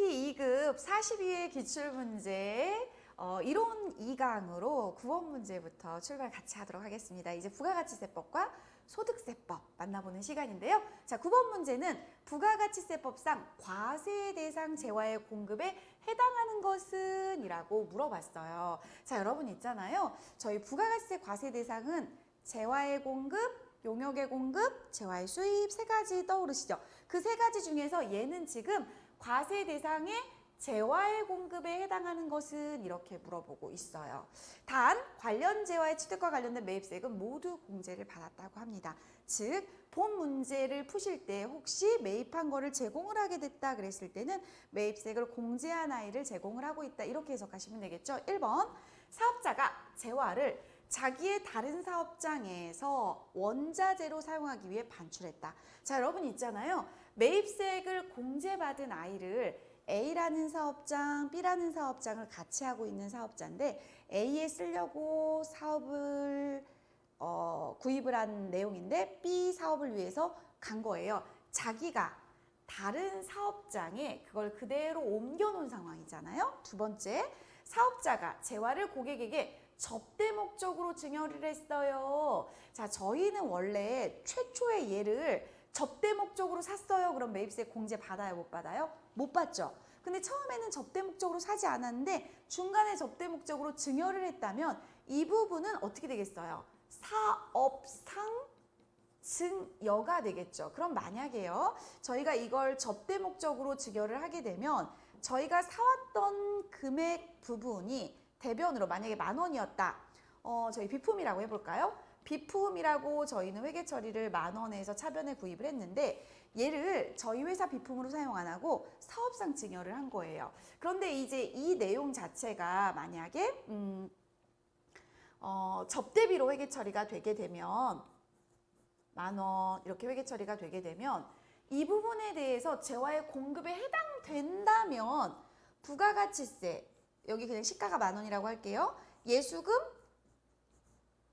ACT 2급 42회 기출문제 이론 2강으로 9번 문제부터 출발 같이 하도록 하겠습니다. 이제 부가가치세법과 소득세법 만나보는 시간인데요. 자, 9번 문제는 부가가치세법상 과세 대상 재화의 공급에 해당하는 것은? 이라고 물어봤어요. 자, 여러분 있잖아요. 저희 부가가치세 과세 대상은 재화의 공급, 용역의 공급, 재화의 수입 세 가지 떠오르시죠? 그 세 가지 중에서 얘는 지금 과세 대상의 재화의 공급에 해당하는 것은? 이렇게 물어보고 있어요. 단 관련 재화의 취득과 관련된 매입세액은 모두 공제를 받았다고 합니다. 즉 본 문제를 푸실 때 혹시 매입한 거를 제공을 하게 됐다 그랬을 때는 매입세액을 공제한 아이를 제공을 하고 있다 이렇게 해석하시면 되겠죠. 1번 사업자가 재화를 자기의 다른 사업장에서 원자재로 사용하기 위해 반출했다. 자, 여러분 있잖아요. 매입세액을 공제받은 아이를 A라는 사업장, B라는 사업장을 같이 하고 있는 사업자인데 A에 쓰려고 사업을 구입을 한 내용인데 B 사업을 위해서 간 거예요. 자기가 다른 사업장에 그걸 그대로 옮겨놓은 상황이잖아요. 두 번째, 사업자가 재화를 고객에게 접대 목적으로 증여를 했어요. 자, 저희는 원래 최초의 예를 접대 목적으로 샀어요. 그럼 매입세 공제 받아요? 못 받아요? 못 받죠. 근데 처음에는 접대 목적으로 사지 않았는데 중간에 접대 목적으로 증여를 했다면 이 부분은 어떻게 되겠어요? 사업상 증여가 되겠죠. 그럼 만약에요. 저희가 이걸 접대 목적으로 증여를 하게 되면 저희가 사왔던 금액 부분이 대변으로 만약에 10,000원이었다. 저희 비품이라고 해볼까요? 비품이라고 저희는 회계 처리를 10,000원에서 차변에 구입을 했는데 얘를 저희 회사 비품으로 사용 안 하고 사업상 증여를 한 거예요. 그런데 이제 이 내용 자체가 만약에 접대비로 회계 처리가 되게 되면 10,000원 이렇게 회계 처리가 되게 되면 이 부분에 대해서 재화의 공급에 해당된다면 부가가치세 여기 그냥 시가가 10,000원이라고 할게요. 예수금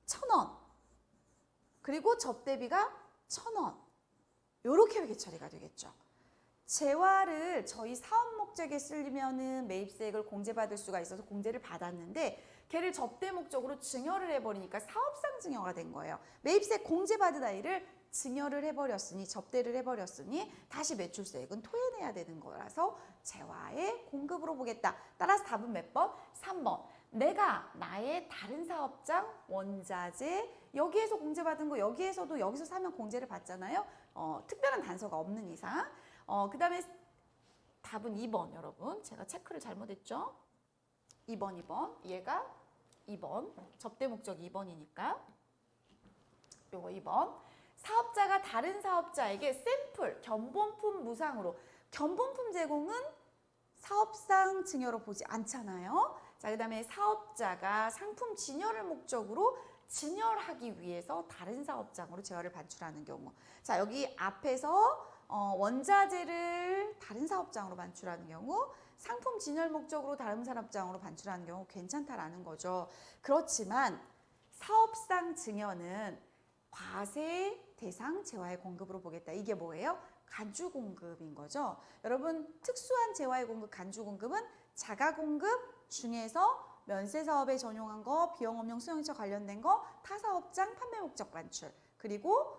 1,000원 그리고 접대비가 1,000원 요렇게 회계 처리가 되겠죠. 재화를 저희 사업 목적에 쓰려면은 매입세액을 공제받을 수가 있어서 공제를 받았는데 걔를 접대 목적으로 증여를 해버리니까 사업상 증여가 된 거예요. 매입세 공제받은 아이를 증여를 해버렸으니 접대를 해버렸으니 다시 매출세액은 토해내야 되는 거라서 재화의 공급으로 보겠다. 따라서 답은 몇 번? 3번. 내가 나의 다른 사업장 원자재 여기에서 공제받은 거 여기에서도 여기서 사면 공제를 받잖아요. 특별한 단서가 없는 이상. 그 다음에 답은 2번 여러분. 제가 체크를 잘못했죠? 2번. 얘가 2번. 접대 목적 2번이니까. 요거 2번. 사업자가 다른 사업자에게 샘플, 견본품 무상으로. 견본품 제공은 사업상 증여로 보지 않잖아요. 자, 그 다음에 사업자가 상품 진열을 목적으로 진열하기 위해서 다른 사업장으로 재화를 반출하는 경우. 자, 여기 앞에서 원자재를 다른 사업장으로 반출하는 경우, 상품 진열 목적으로 다른 사업장으로 반출하는 경우 괜찮다라는 거죠. 그렇지만 사업상 증여는 과세 대상 재화의 공급으로 보겠다. 이게 뭐예요? 간주 공급인 거죠. 여러분 특수한 재화의 공급 간주 공급은 자가 공급 중에서 면세 사업에 전용한 거, 비용업용 수용자 관련된 거, 타사업장 판매 목적 반출, 그리고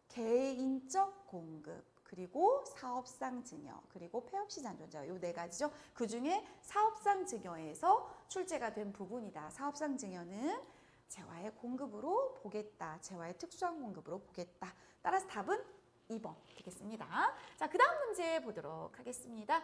개인적 공급, 그리고 사업상 증여, 그리고 폐업시 잔존자 요 네 가지죠. 그 중에 사업상 증여에서 출제가 된 부분이다. 사업상 증여는 재화의 공급으로 보겠다. 재화의 특수한 공급으로 보겠다. 따라서 답은 2번 되겠습니다. 자, 그 다음 문제 보도록 하겠습니다.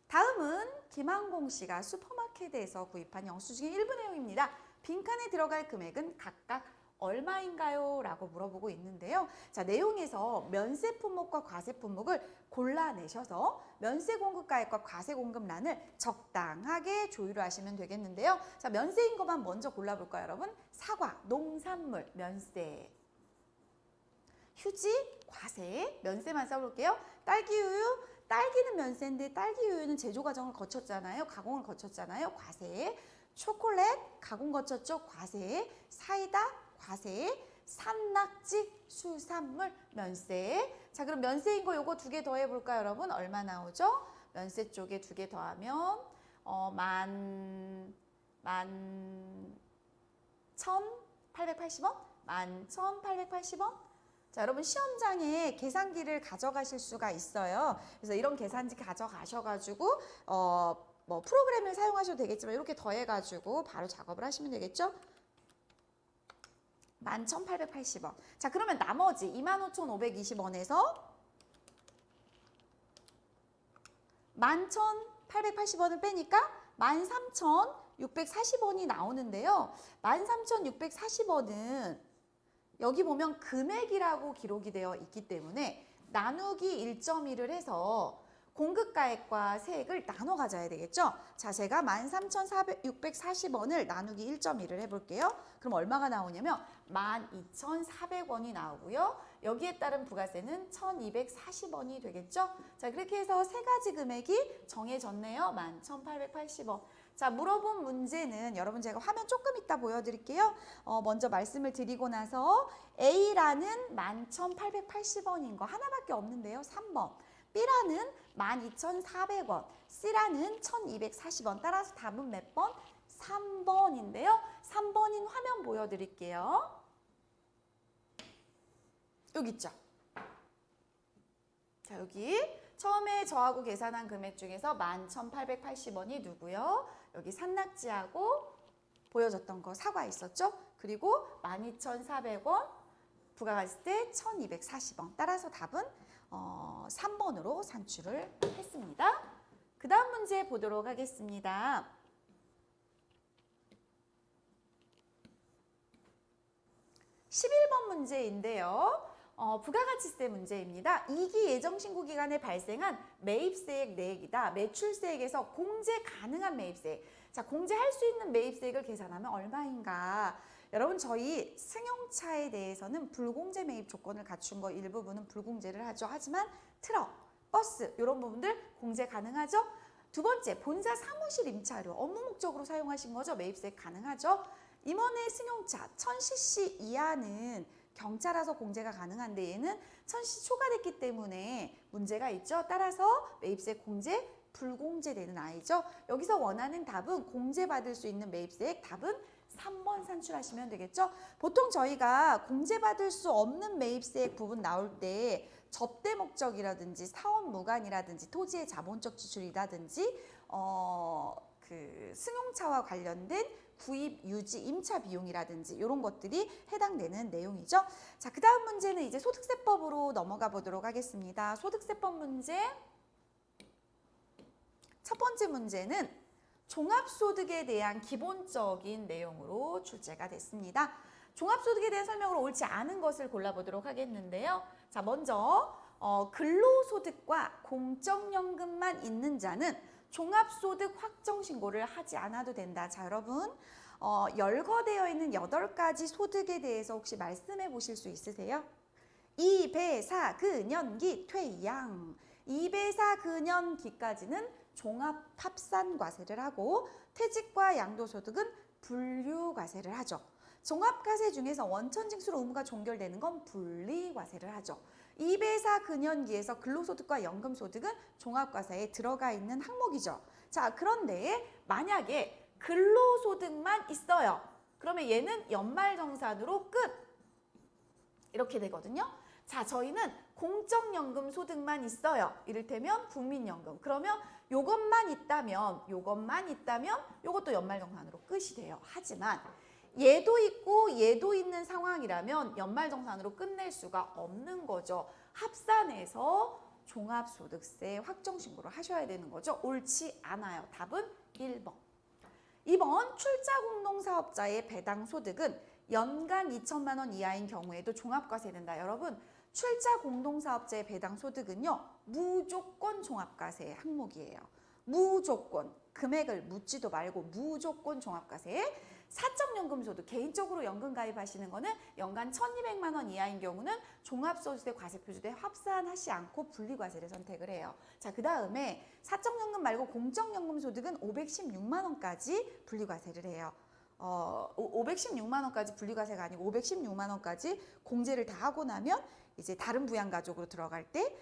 다음은 김항공 씨가 슈퍼마켓에서 구입한 영수증의 일부 내용입니다. 빈칸에 들어갈 금액은 각각 얼마인가요? 라고 물어보고 있는데요. 자, 내용에서 면세 품목과 과세 품목을 골라내셔서 면세 공급가액과 과세 공급란을 적당하게 조율을 하시면 되겠는데요. 자, 면세인 것만 먼저 골라볼까요, 여러분? 사과, 농산물, 면세. 휴지, 과세, 면세만 써볼게요. 딸기우유, 딸기는 면세인데 딸기우유는 제조 과정을 거쳤잖아요. 가공을 거쳤잖아요. 과세. 초콜릿, 가공 거쳤죠. 과세. 사이다, 과세. 산낙지, 수산물, 면세. 자, 그럼 면세인 거 요거 두 개 더해 볼까요, 여러분? 얼마 나오죠? 면세 쪽에 두 개 더하면 11,880원? 11,880원? 자, 여러분 시험장에 계산기를 가져가실 수가 있어요. 그래서 이런 계산기 가져가셔가지고 뭐 프로그램을 사용하셔도 되겠지만 이렇게 더해가지고 바로 작업을 하시면 되겠죠? 11,880원. 자, 그러면 나머지 25,520원에서 11,880원을 빼니까 13,640원이 나오는데요. 13,640원은 여기 보면 금액이라고 기록이 되어 있기 때문에 나누기 1.1을 해서 공급가액과 세액을 나눠 가져야 되겠죠? 자, 제가 13,640원을 나누기 1.1을 해볼게요. 그럼 얼마가 나오냐면 12,400원이 나오고요. 여기에 따른 부가세는 1,240원이 되겠죠? 자, 그렇게 해서 세 가지 금액이 정해졌네요. 11,880원. 자, 물어본 문제는 여러분 제가 화면 조금 이따 보여드릴게요. 먼저 말씀을 드리고 나서 A라는 11,880원인 거 하나밖에 없는데요. 3번. B라는 12,400원, C라는 1,240원. 따라서 답은 몇 번? 3번인데요. 3번인 화면 보여드릴게요. 여기 있죠? 자, 여기 처음에 저하고 계산한 금액 중에서 11,880원이 누구요? 여기 산낙지하고 보여줬던 거 사과 있었죠? 그리고 12,400원, 부가가치세 1,240원. 따라서 답은 3번으로 산출을 했습니다. 그 다음 문제 보도록 하겠습니다. 11번 문제인데요. 부가가치세 문제입니다. 2기 예정신고 기간에 발생한 매입세액 내액이다. 매출세액에서 공제 가능한 매입세액. 자, 공제할 수 있는 매입세액을 계산하면 얼마인가? 여러분 저희 승용차에 대해서는 불공제 매입 조건을 갖춘 거 일부분은 불공제를 하죠. 하지만 트럭, 버스 이런 부분들 공제 가능하죠. 두 번째, 본사 사무실 임차료 업무 목적으로 사용하신 거죠. 매입세액 가능하죠. 임원의 승용차 1000cc 이하는 경차라서 공제가 가능한데 얘는 1000cc 초과됐기 때문에 문제가 있죠. 따라서 매입세액 공제 불공제되는 아이죠. 여기서 원하는 답은 공제받을 수 있는 매입세액 답은 3번 산출하시면 되겠죠. 보통 저희가 공제받을 수 없는 매입세액 부분 나올 때 접대 목적이라든지 사원 무관이라든지 토지의 자본적 지출이라든지 그 승용차와 관련된 구입, 유지, 임차 비용이라든지 이런 것들이 해당되는 내용이죠. 자, 그 다음 문제는 이제 소득세법으로 넘어가 보도록 하겠습니다. 소득세법 문제 첫 번째 문제는 종합소득에 대한 기본적인 내용으로 출제가 됐습니다. 종합소득에 대한 설명으로 옳지 않은 것을 골라보도록 하겠는데요. 자, 먼저 근로소득과 공적연금만 있는 자는 종합소득 확정신고를 하지 않아도 된다. 자, 여러분 열거되어 있는 8가지 소득에 대해서 혹시 말씀해 보실 수 있으세요? 이배사, 근연기, 퇴양. 이배사, 근연기까지는 종합합산과세를 하고 퇴직과 양도소득은 분류과세를 하죠. 종합과세 중에서 원천징수로 의무가 종결되는 건 분리과세를 하죠. 이배사 근연기에서 근로소득과 연금소득은 종합과세에 들어가 있는 항목이죠. 자, 그런데 만약에 근로소득만 있어요. 그러면 얘는 연말정산으로 끝! 이렇게 되거든요. 자, 저희는 공적연금 소득만 있어요. 이를테면 국민연금. 그러면 요것만 있다면 요것도 연말정산으로 끝이 돼요. 하지만 얘도 있고 얘도 있는 상황이라면 연말정산으로 끝낼 수가 없는 거죠. 합산해서 종합소득세 확정신고를 하셔야 되는 거죠. 옳지 않아요. 답은 1번. 2번 출자공동사업자의 배당소득은 연간 2천만 원 이하인 경우에도 종합과세된다. 여러분 출자공동사업자의 배당소득은요. 무조건 종합과세 항목이에요. 무조건. 금액을 묻지도 말고 무조건 종합과세. 사적연금소득, 개인적으로 연금 가입하시는 거는 연간 1,200만 원 이하인 경우는 종합소득세 과세표준에 합산하지 않고 분리과세를 선택을 해요. 자, 그 다음에 사적연금 말고 공적연금소득은 516만 원까지 분리과세를 해요. 516만 원까지 분리과세가 아니고 516만 원까지 공제를 다 하고 나면 이제 다른 부양가족으로 들어갈 때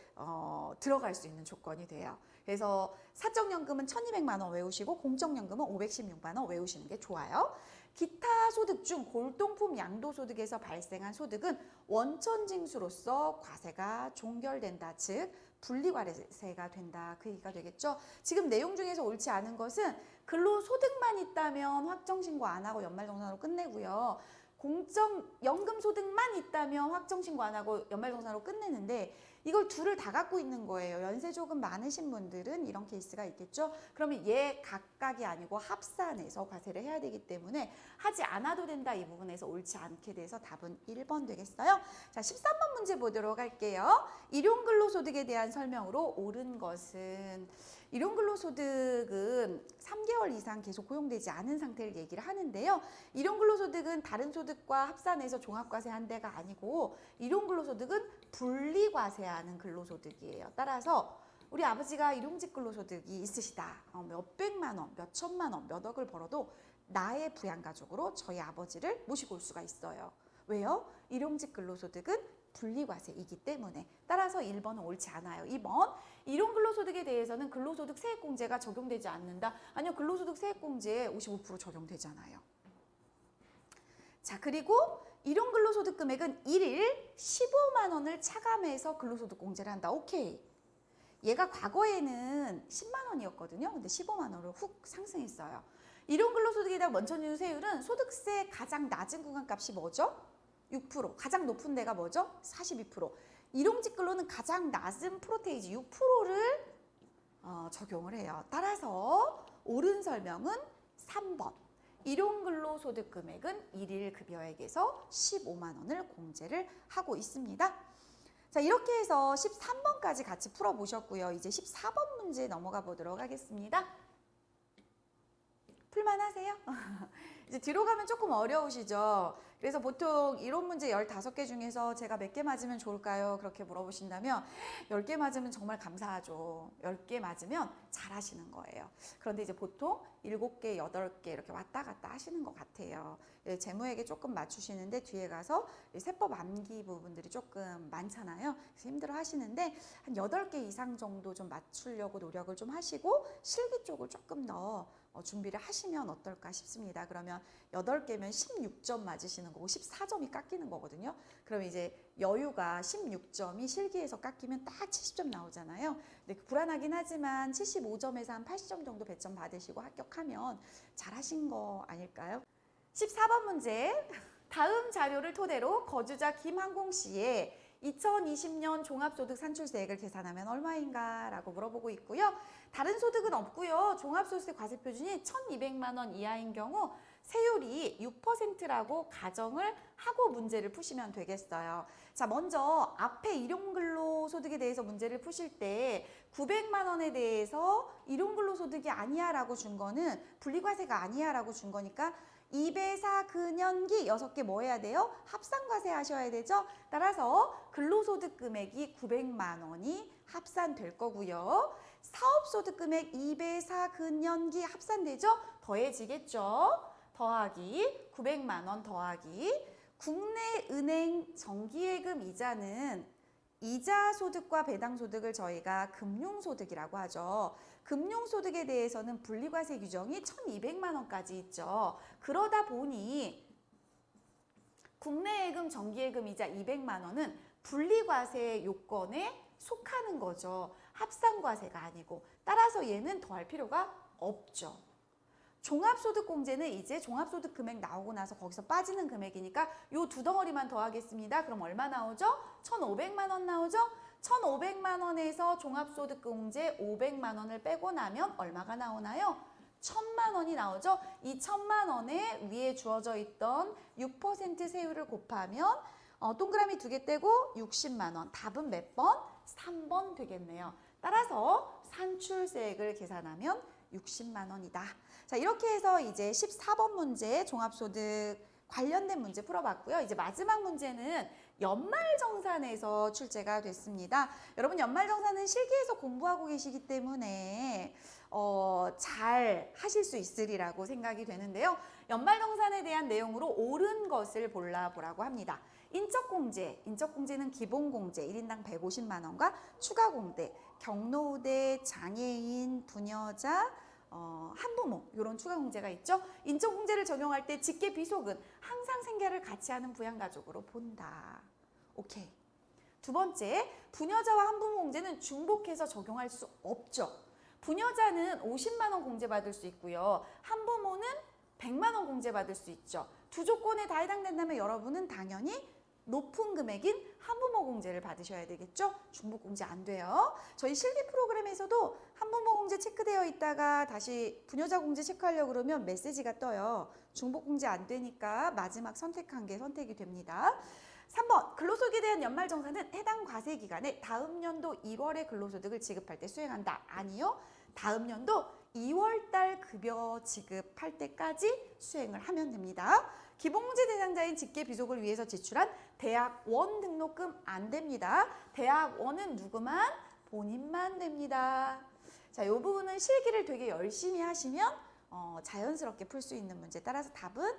들어갈 수 있는 조건이 돼요. 그래서 사적연금은 1,200만 원 외우시고 공적연금은 516만 원 외우시는 게 좋아요. 기타 소득 중 골동품 양도소득에서 발생한 소득은 원천징수로서 과세가 종결된다. 즉 분리과세가 된다. 그 얘기가 되겠죠. 지금 내용 중에서 옳지 않은 것은 근로소득만 있다면 확정신고 안 하고 연말정산으로 끝내고요. 공적연금 소득만 있다면 확정신고 안 하고 연말정산으로 끝내는데 이걸 둘을 다 갖고 있는 거예요. 연세 조금 많으신 분들은 이런 케이스가 있겠죠. 그러면 얘 각각이 아니고 합산해서 과세를 해야 되기 때문에 하지 않아도 된다. 이 부분에서 옳지 않게 돼서 답은 1번 되겠어요. 자, 13번 문제 보도록 할게요. 일용근로소득에 대한 설명으로 옳은 것은 일용근로소득은 3개월 이상 계속 고용되지 않은 상태를 얘기를 하는데요. 일용근로소득은 다른 소득과 합산해서 종합과세한 데가 아니고 일용근로소득은 분리과세하는 근로소득이에요. 따라서 우리 아버지가 일용직 근로소득이 있으시다. 몇백만 원, 몇천만 원, 몇 억을 벌어도 나의 부양가족으로 저희 아버지를 모시고 올 수가 있어요. 왜요? 일용직 근로소득은 분리과세이기 때문에. 따라서 1번은 옳지 않아요. 2번, 일용근로소득에 대해서는 근로소득 세액공제가 적용되지 않는다. 아니요, 근로소득 세액공제에 55% 적용되잖아요. 자, 그리고 일용근로소득 금액은 1일 15만 원을 차감해서 근로소득 공제를 한다. 오케이. 얘가 과거에는 10만 원이었거든요. 근데 15만 원으로 훅 상승했어요. 일용근로소득에 대한 원천징수세율은 소득세 가장 낮은 구간값이 뭐죠? 6%. 가장 높은 데가 뭐죠? 42%. 일용직 근로는 가장 낮은 프로테이지 6%를 적용을 해요. 따라서 옳은 설명은 3번. 일용근로소득 금액은 일일 급여액에서 15만 원을 공제를 하고 있습니다. 자, 이렇게 해서 13번까지 같이 풀어보셨고요. 이제 14번 문제 넘어가 보도록 하겠습니다. 풀만하세요? 이제 뒤로 가면 조금 어려우시죠? 그래서 보통 이론 문제 15개 중에서 제가 몇 개 맞으면 좋을까요? 그렇게 물어보신다면 10개 맞으면 정말 감사하죠. 10개 맞으면 잘하시는 거예요. 그런데 이제 보통 7개, 8개 이렇게 왔다 갔다 하시는 것 같아요. 재무에게 조금 맞추시는데 뒤에 가서 세법 암기 부분들이 조금 많잖아요. 그래서 힘들어 하시는데 한 8개 이상 정도 좀 맞추려고 노력을 좀 하시고 실기 쪽을 조금 더 준비를 하시면 어떨까 싶습니다. 그러면 8개면 16점 맞으시는 거고 14점이 깎이는 거거든요. 그럼 이제 여유가 16점이 실기에서 깎이면 딱 70점 나오잖아요. 근데 불안하긴 하지만 75점에서 한 80점 정도 배점 받으시고 합격하면 잘하신 거 아닐까요? 14번 문제. 다음 자료를 토대로 거주자 김항공 씨의 2020년 종합소득 산출세액을 계산하면 얼마인가 라고 물어보고 있고요. 다른 소득은 없고요. 종합소득세 과세표준이 1,200만 원 이하인 경우 세율이 6%라고 가정을 하고 문제를 푸시면 되겠어요. 자, 먼저 앞에 일용근로소득에 대해서 문제를 푸실 때 900만 원에 대해서 일용근로소득이 아니야 라고 준 거는 분리과세가 아니야 라고 준 거니까 2배사 근연기 6개 뭐 해야 돼요? 합산과세 하셔야 되죠? 따라서 근로소득 금액이 900만 원이 합산될 거고요. 사업소득 금액 2배사 근연기 합산되죠? 더해지겠죠? 더하기 900만 원 더하기 국내 은행 정기예금 이자는 이자 소득과 배당 소득을 저희가 금융소득이라고 하죠. 금융소득에 대해서는 분리과세 규정이 1,200만 원까지 있죠. 그러다 보니 국내 예금, 정기예금 이자 200만 원은 분리과세 요건에 속하는 거죠. 합산과세가 아니고. 따라서 얘는 더할 필요가 없죠. 종합소득공제는 이제 종합소득 금액 나오고 나서 거기서 빠지는 금액이니까 요 두 덩어리만 더하겠습니다. 그럼 얼마 나오죠? 1,500만 원 나오죠? 1,500만 원에서 종합소득공제 500만 원을 빼고 나면 얼마가 나오나요? 1,000만 원이 나오죠? 이 1,000만 원에 위에 주어져 있던 6% 세율을 곱하면 동그라미 2개 떼고 60만 원. 답은 몇 번? 3번 되겠네요. 따라서 산출세액을 계산하면 60만 원이다. 자, 이렇게 해서 이제 14번 문제 종합소득 관련된 문제 풀어봤고요. 이제 마지막 문제는 연말정산에서 출제가 됐습니다. 여러분 연말정산은 실기에서 공부하고 계시기 때문에 잘 하실 수 있으리라고 생각이 되는데요. 연말정산에 대한 내용으로 옳은 것을 골라보라고 합니다. 인적공제, 인적공제는 기본공제 1인당 150만 원과 추가공제, 경로우대, 장애인, 부녀자, 한부모 이런 추가공제가 있죠. 인적공제를 적용할 때 직계비속은 항상 생계를 같이 하는 부양가족으로 본다. 오케이. 두 번째, 부녀자와 한부모 공제는 중복해서 적용할 수 없죠. 부녀자는 50만 원 공제받을 수 있고요. 한부모는 100만 원 공제받을 수 있죠. 두 조건에 다 해당된다면 여러분은 당연히 높은 금액인 한부모 공제를 받으셔야 되겠죠? 중복 공제 안 돼요. 저희 실기 프로그램에서도 한부모 공제 체크되어 있다가 다시 부녀자 공제 체크하려고 그러면 메시지가 떠요. 중복 공제 안 되니까 마지막 선택한 게 선택이 됩니다. 3번, 근로소득에 대한 연말정산은 해당 과세 기간에 다음 연도 1월에 근로소득을 지급할 때 수행한다. 아니요. 다음 연도 2월달 급여 지급할 때까지 수행을 하면 됩니다. 기본공제 대상자인 직계비속을 위해서 지출한 대학원 등록금 안 됩니다. 대학원은 누구만? 본인만 됩니다. 자, 이 부분은 실기를 되게 열심히 하시면 자연스럽게 풀 수 있는 문제. 따라서 답은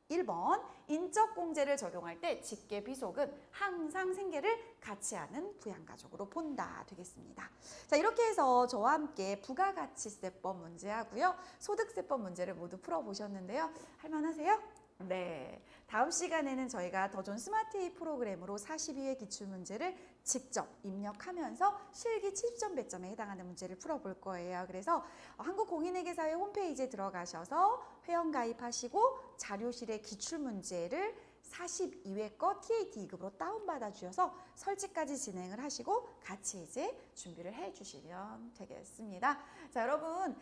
1번, 인적공제를 적용할 때 직계비속은 항상 생계를 같이 하는 부양가족으로 본다 되겠습니다. 자, 이렇게 해서 저와 함께 부가가치세법 문제하고요. 소득세법 문제를 모두 풀어보셨는데요. 할만하세요? 네, 다음 시간에는 저희가 더 좋은 스마트 A 프로그램으로 42회 기출문제를 직접 입력하면서 실기 70점 배점에 해당하는 문제를 풀어볼 거예요. 그래서 한국공인회계사회 홈페이지에 들어가셔서 회원 가입하시고 자료실의 기출문제를 42회 거 TAT 2급으로 다운받아 주셔서 설치까지 진행을 하시고 같이 이제 준비를 해 주시면 되겠습니다. 자, 여러분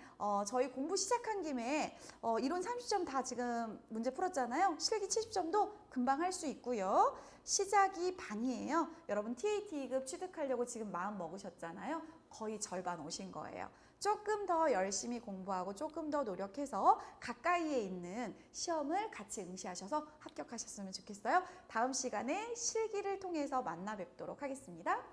저희 공부 시작한 김에 이론 30점 다 지금 문제 풀었잖아요. 실기 70점도 금방 할 수 있고요. 시작이 반이에요. 여러분 TAT 2급 취득하려고 지금 마음 먹으셨잖아요. 거의 절반 오신 거예요. 조금 더 열심히 공부하고 조금 더 노력해서 가까이에 있는 시험을 같이 응시하셔서 합격하셨으면 좋겠어요. 다음 시간에 실기를 통해서 만나 뵙도록 하겠습니다.